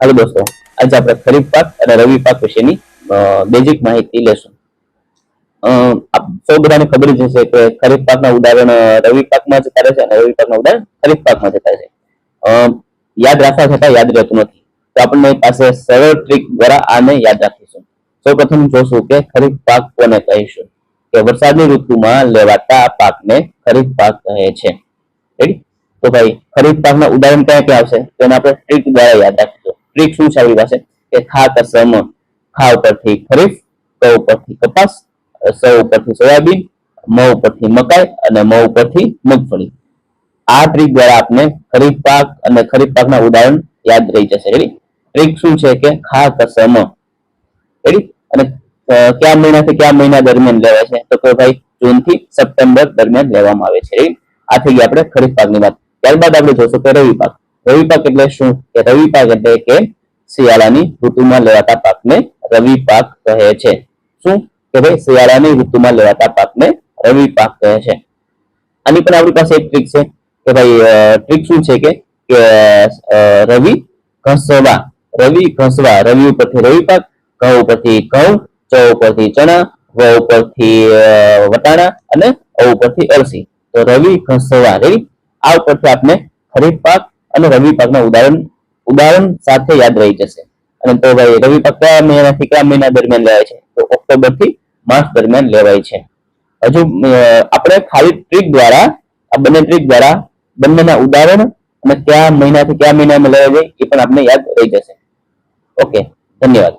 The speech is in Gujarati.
हेलो दोस्तों, आज આપણે ખરીફ પાક અને રવિ પાક વિશેની બેઝિક માહિતી લેશું। આપ સૌ બધાને ખબર જ હશે કે ખરીફ પાકના ઉદાહરણ રવિ પાકમાં જતા રહે છે અને રવિ પાકના ઉદાહરણ ખરીફ પાકમાં જતા રહે છે। યાદ રાખવા છતાં યાદ રહેતું નથી, તો આપણને પાસે સરળ ટ્રીક દ્વારા આને યાદ રાખીશું। સૌપ્રથમ જોશું કે ખરીફ પાક કોને કહીશું, કે વરસાદની ઋતુમાં લેવાતા પાકને ખરીફ પાક કહે છે। રેડી? તો ભાઈ ખરીફ પાકના ઉદાહરણ ક્યાં ક્યાં આવશે તેને આપણે ટ્રીક દ્વારા યાદ રાખીશું। ट्रीक શું છે આપણી પાસે કે ખા કસમ, ખા ઉપરથી ખરીફ, ક ઉપરથી કપાસ, સ ઉપરથી સોયાબીન, મ ઉપરથી મકાઈ અને મ ઉપરથી મગફળી। આ ટ્રીક દ્વારા આપણે ખરીફ પાક અને ખરીફ પાકના ઉદાહરણ યાદ રહી જશે। રેડી? ટ્રીક શું છે કે ખા કસમ। રેડી? અને કયા મહિનાથી કયા મહિના દરમિયાન લેવાય છે, તો કે ભાઈ જૂન થી સપ્ટેમ્બર દરમિયાન લેવામાં આવે છે। રેડી? આ થઈ ગઈ આપણે ખરીફ પાકની વાત। ત્યારબાદ આપણે જોશું કે રવિ પાક। રવિ પાક એટલે શું? કે રવિ પાક એટલે કે શિયાળાની ઋતુમાં લેવાતા પાકને રવિ પાક કહે છે। શું? કે ભાઈ શિયાળાની ઋતુમાં લેવાતા પાકને રવિ પાક કહે છે। આની પણ આપણી પાસે એક ટ્રીક છે કે ભાઈ ટ્રીક શું છે કે રવિ ઘસવા। રવિ ઘસવા, રવિ ઉપરથી રવિ પાક, ઘ ઉપરથી ઘઉં, ચ ઉપરથી ચણા, વ ઉપરથી વટાણા અને અ ઉપરથી અળસી। તો રવિ ઘસવા। રેડી? આ ઉપરથી આપણે ખરીફ પાક અને રવિ પાકના ઉદાહરણ સાથે યાદ રહી જશે। અને તો ભાઈ રવિ પાક કયા મહિનાથી કયા મહિના દરમિયાન લેવાય છે, તો ઓક્ટોબર થી માર્ચ દરમિયાન લેવાય છે। હજુ આપણે ખાલી ટ્રીક દ્વારા, આ બંને ટ્રીક દ્વારા બંનેના ઉદાહરણ અને કયા મહિનાથી કયા મહિનામાં લેવાય છે એ પણ આપણે યાદ રહી જશે। ઓકે, ધન્યવાદ।